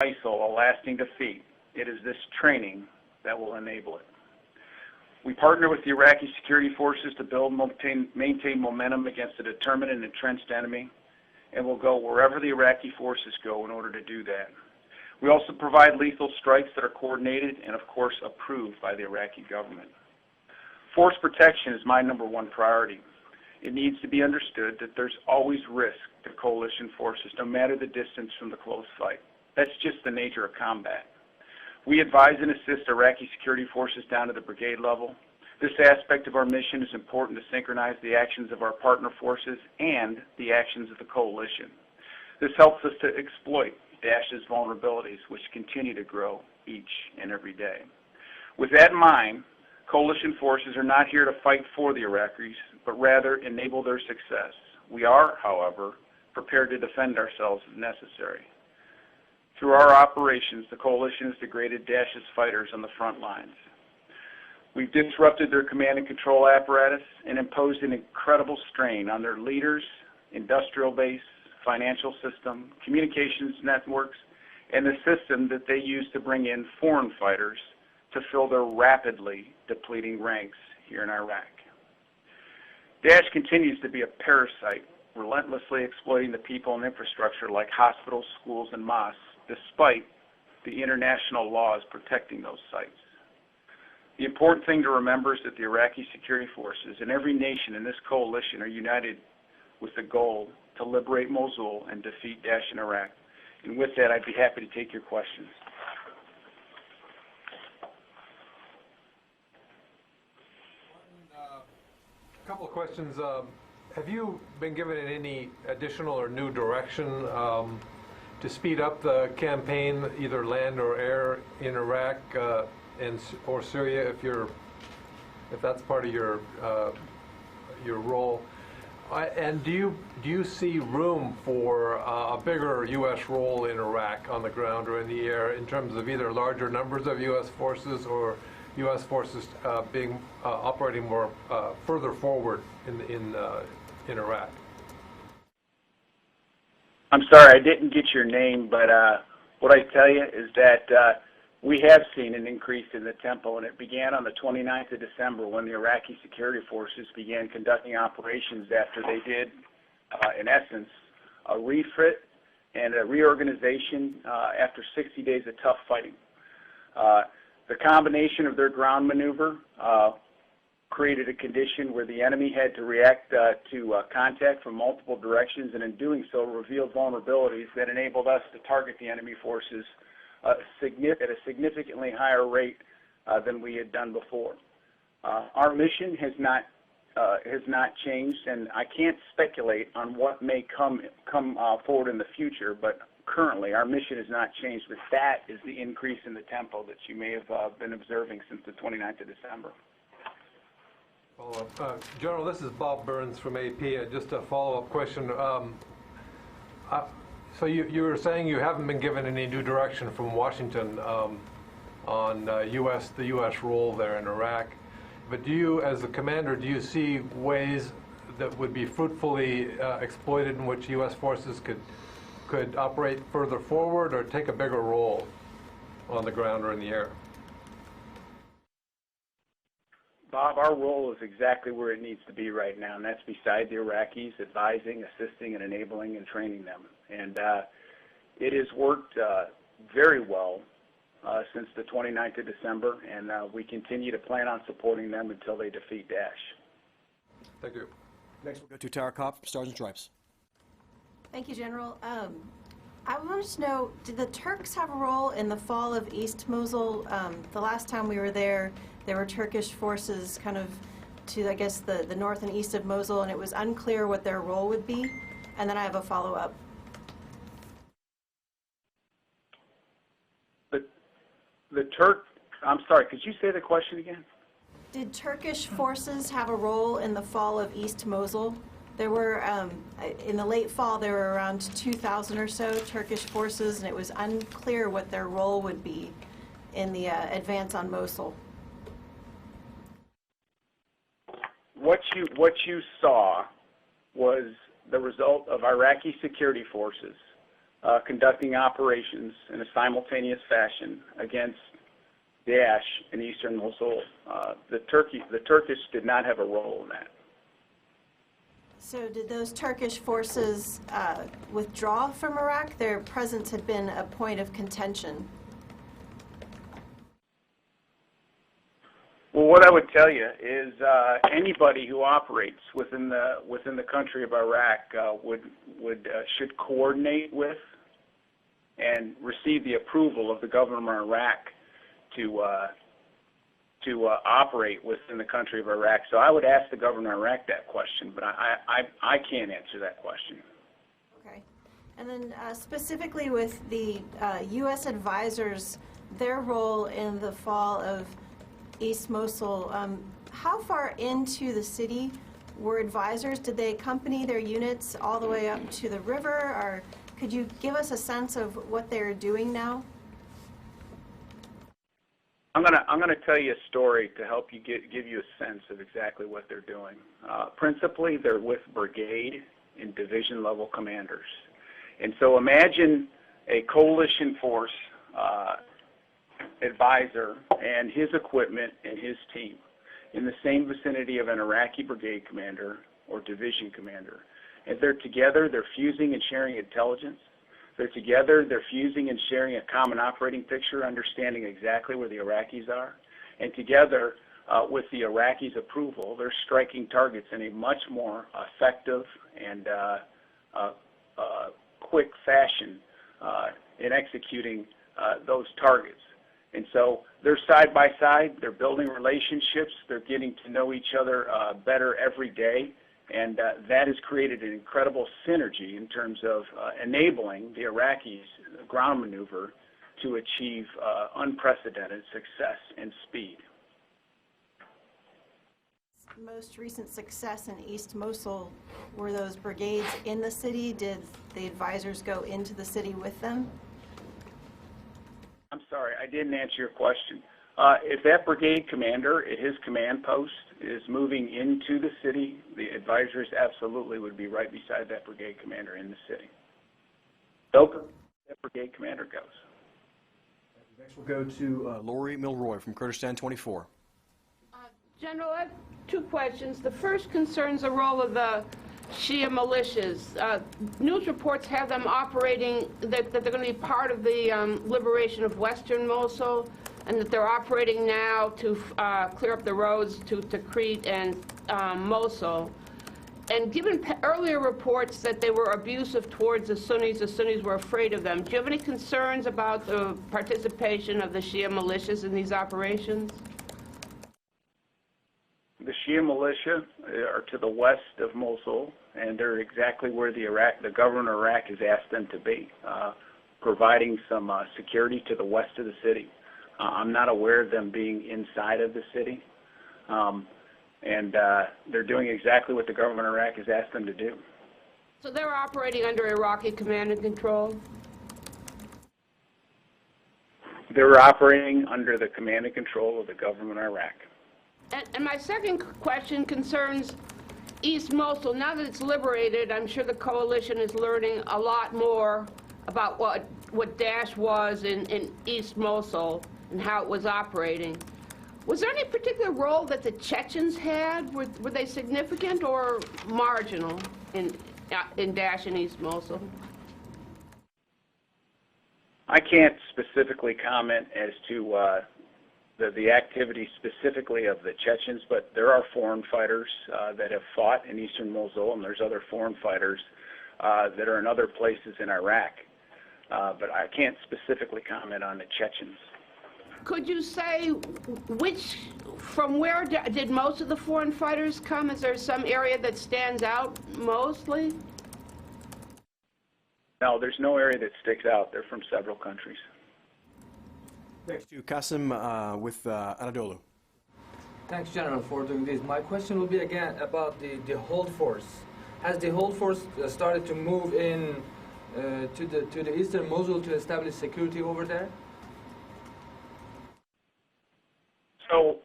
ISIL a lasting defeat, it is this training that will enable it. We partner with the Iraqi security forces to build and maintain momentum against a determined and entrenched enemy, and will go wherever the Iraqi forces go in order to do that. We also provide lethal strikes that are coordinated and, of course, approved by the Iraqi government. Force protection is my #1 priority. It needs to be understood that there's always risk to coalition forces, no matter the distance from the close fight. That's just the nature of combat. We advise and assist Iraqi security forces down to the brigade level. This aspect of our mission is important to synchronize the actions of our partner forces and the actions of the coalition. This helps us to exploit Daesh's vulnerabilities, which continue to grow each and every day. With that in mind, coalition forces are not here to fight for the Iraqis, but rather enable their success. We are, however, prepared to defend ourselves if necessary. Through our operations, the coalition has degraded Daesh's fighters on the front lines. We've disrupted their command and control apparatus and imposed an incredible strain on their leaders, industrial base, financial system, communications networks, and the system that they use to bring in foreign fighters to fill their rapidly depleting ranks here in Iraq. Daesh continues to be a parasite, relentlessly exploiting the people and infrastructure like hospitals, schools, and mosques, despite the international laws protecting those sites. The important thing to remember is that the Iraqi security forces and every nation in this coalition are united with the goal to liberate Mosul and defeat Daesh in Iraq. And with that, I'd be happy to take your questions. A couple of questions. Have you been given any additional or new direction to speed up the campaign, either land or air, in Iraq or Syria, if that's part of your role? And do you see room for a bigger U.S. role in Iraq on the ground or in the air in terms of either larger numbers of U.S. forces or U.S. forces operating more further forward in Iraq? I'm sorry, I didn't get your name, but what I tell you is that we have seen an increase in the tempo, and it began on the 29th of December when the Iraqi security forces began conducting operations after they did, in essence, a refit and a reorganization after 60 days of tough fighting. The combination of their ground maneuver created a condition where the enemy had to react to contact from multiple directions, and in doing so revealed vulnerabilities that enabled us to target the enemy forces at a significantly higher rate than we had done before. Our mission has not changed, and I can't speculate on what may come forward in the future, but currently our mission has not changed. But that is the increase in the tempo that you may have been observing since the 29th of December. General, this is Bob Burns from AP. Just a follow-up question. So you were saying you haven't been given any new direction from Washington on the U.S. role there in Iraq. But do you, as the commander, do you see ways that would be fruitfully exploited in which U.S. forces could operate further forward or take a bigger role on the ground or in the air? Bob, our role is exactly where it needs to be right now, and that's beside the Iraqis, advising, assisting, and enabling and training them. And it has worked very well since the 29th of December, and we continue to plan on supporting them until they defeat Daesh. Thank you. Next we'll go to Tara Kopp, Stars and Stripes. Thank you, General. I wanted to know, did the Turks have a role in the fall of East Mosul? The last time we were there were Turkish forces kind of to, I guess, the north and east of Mosul, and it was unclear what their role would be. And then I have a follow-up. I'm sorry, could you say the question again? Did Turkish forces have a role in the fall of East Mosul? There were, in the late fall, there were around 2,000 or so Turkish forces, and it was unclear what their role would be in the advance on Mosul. What you saw was the result of Iraqi security forces conducting operations in a simultaneous fashion against Daesh in eastern Mosul. The Turkish did not have a role in that. So did those Turkish forces withdraw from Iraq? Their presence had been a point of contention. Well, what I would tell you is anybody who operates within the country of Iraq should coordinate with and receive the approval of the government of Iraq to operate within the country of Iraq. So I would ask the government of Iraq that question, but I can't answer that question. Okay. And then specifically with the U.S. advisors, their role in the fall of East Mosul, how far into the city were advisors? Did they accompany their units all the way up to the river, or could you give us a sense of what they're doing now? I'm gonna tell you a story to help you give you a sense of exactly what they're doing. Principally, they're with brigade and division level commanders, and so imagine a coalition force advisor and his equipment and his team in the same vicinity of an Iraqi brigade commander or division commander. And they're together, they're fusing and sharing intelligence. They're together, they're fusing and sharing a common operating picture, understanding exactly where the Iraqis are. And together, with the Iraqis' approval, they're striking targets in a much more effective and quick fashion in executing those targets. And so they're side by side, they're building relationships, they're getting to know each other better every day, and that has created an incredible synergy in terms of enabling the Iraqis' ground maneuver to achieve unprecedented success and speed. Most recent success in East Mosul, were those brigades in the city? Did the advisors go into the city with them? I'm sorry, I didn't answer your question. If that brigade commander at his command post is moving into the city, the advisors absolutely would be right beside that brigade commander in the city. So that brigade commander goes. Next we'll go to Lori Milroy from Kurdistan 24. General, I have two questions. The first concerns the role of the Shia militias. News reports have them operating, that they're going to be part of the liberation of western Mosul, and that they're operating now to clear up the roads to Crete and Mosul. And given earlier reports that they were abusive towards the Sunnis were afraid of them. Do you have any concerns about the participation of the Shia militias in these operations? The Shia militia are to the west of Mosul, and they're exactly where the government of Iraq has asked them to be, providing some security to the west of the city. I'm not aware of them being inside of the city, and they're doing exactly what the government of Iraq has asked them to do. So they're operating under Iraqi command and control? They're operating under the command and control of the government of Iraq. And my second question concerns East Mosul. Now that it's liberated, I'm sure the coalition is learning a lot more about what Daesh was in East Mosul and how it was operating. Was there any particular role that the Chechens had? Were they significant or marginal in Daesh in East Mosul? I can't specifically comment as to the activity specifically of the Chechens, but there are foreign fighters that have fought in eastern Mosul, and there's other foreign fighters that are in other places in Iraq. But I can't specifically comment on the Chechens. Could you say from where did most of the foreign fighters come? Is there some area that stands out mostly? No, there's no area that sticks out. They're from several countries. Next to Qasim with Anadolu. Thanks, General, for doing this. My question will be again about the hold force. Has the hold force started to move in to the eastern Mosul to establish security over there? So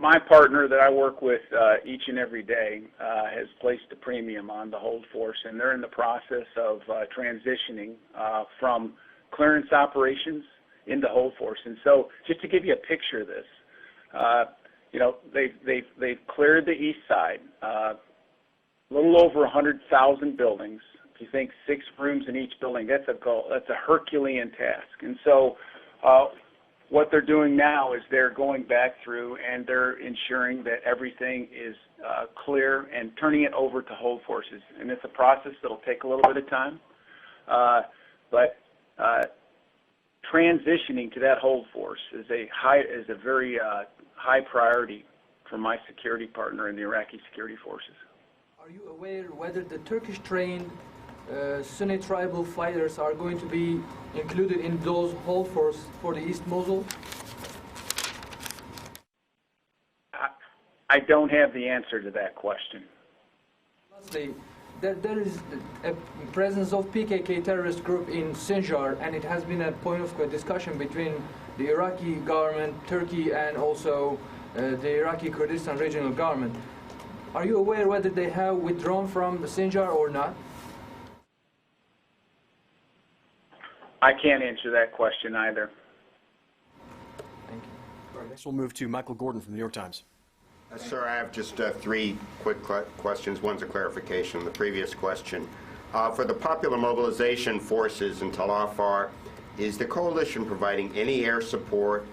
my partner that I work with each and every day has placed a premium on the hold force, and they're in the process of transitioning from clearance operations into hold force. And so, just to give you a picture of this, you know, they've cleared the east side, a little over 100,000 buildings. If you think 6 rooms in each building, that's a goal. That's a Herculean task. And so, what they're doing now is they're going back through and they're ensuring that everything is clear and turning it over to hold forces. And it's a process that'll take a little bit of time, but transitioning to that hold force is a very high priority for my security partner in the Iraqi security forces. Are you aware whether the Turkish-trained Sunni tribal fighters are going to be included in those hold force for the East Mosul? I don't have the answer to that question. Lastly, there is a presence of PKK terrorist group in Sinjar, and it has been a point of discussion between the Iraqi government, Turkey, and also the Iraqi Kurdistan regional government. Are you aware whether they have withdrawn from the Sinjar or not? I can't answer that question either. Thank you. All right, next we'll move to Michael Gordon from the New York Times. Sir, I have just 3 quick questions. One's a clarification on the previous question. For the Popular Mobilization Forces in Tal Afar, is the coalition providing any air support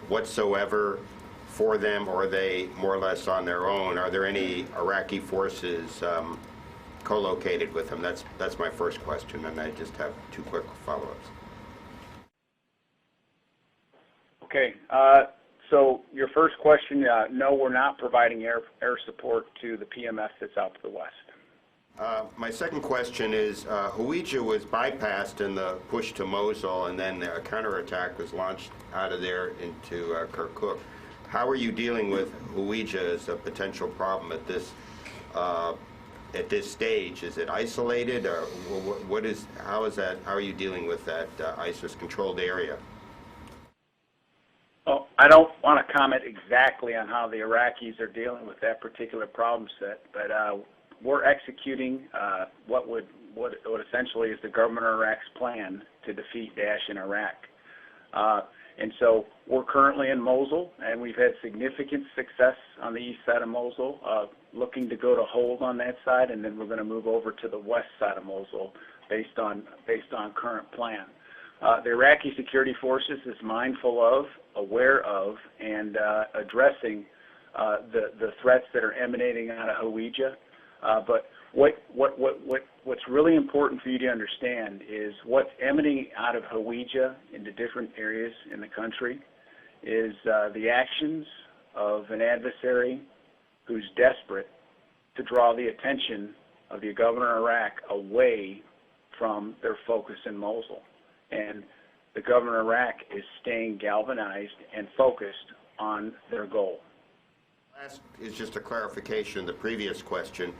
whatsoever for them, or are they more or less on their own? Are there any Iraqi forces co-located with them? That's my first question, and I just have 2 quick follow-ups. Okay. So your first question, no, we're not providing air support to the PMF that's out to the west. My second question is, Hawija was bypassed in the push to Mosul, and then a counterattack was launched out of there into Kirkuk. How are you dealing with Hawija as a potential problem at this stage? Is it isolated, or how are you dealing with that ISIS-controlled area? Well, I don't want to comment exactly on how the Iraqis are dealing with that particular problem set, but we're executing what essentially is the government of Iraq's plan to defeat Daesh in Iraq. And so we're currently in Mosul, and we've had significant success on the east side of Mosul, looking to go to hold on that side, and then we're going to move over to the west side of Mosul based on current plan. The Iraqi security forces is mindful of, aware of, and addressing the threats that are emanating out of Hawija. But what's really important for you to understand is what's emanating out of Hawija into different areas in the country is the actions of an adversary who's desperate to draw the attention of the governor of Iraq away from their focus in Mosul. And the governor of Iraq is staying galvanized and focused on their goal. Last is just a clarification of the previous question.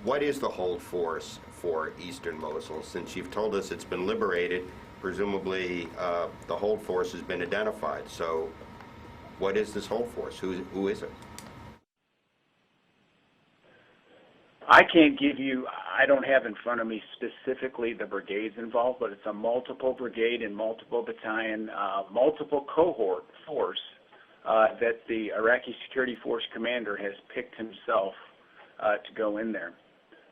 What is the hold force for eastern Mosul? Since you've told us it's been liberated, presumably the hold force has been identified. So what is this hold force? Who is it? I can't give you, I don't have in front of me specifically the brigades involved, but it's a multiple brigade and multiple battalion, multiple cohort force that the Iraqi security force commander has picked himself to go in there.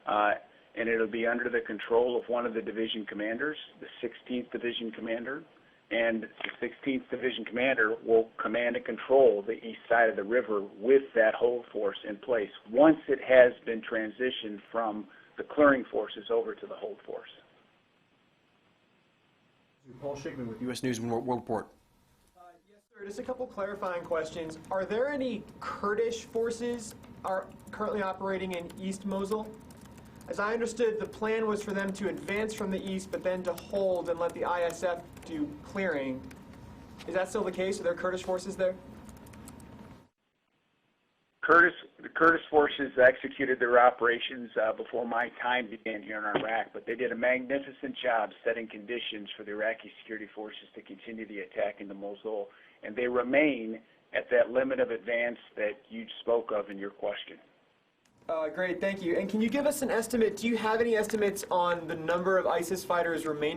And it'll be under the control of one of the division commanders, the 16th Division Commander, and the 16th Division Commander will command and control the east side of the river with that hold force in place once it has been transitioned from the clearing forces over to the hold force. Paul Schickman with U.S. News and World Report. Yes, sir. Just a couple clarifying questions. Are there any Kurdish forces are currently operating in East Mosul? As I understood, the plan was for them to advance from the east, but then to hold and let the ISF do clearing. Is that still the case? Are there Kurdish forces there? The Kurdish forces executed their operations before my time began here in Iraq, but they did a magnificent job setting conditions for the Iraqi security forces to continue the attack into Mosul, and they remain at that limit of advance that you spoke of in your question. Great, thank you. And can you give us an estimate? Do you have any estimates on the number of ISIS fighters remaining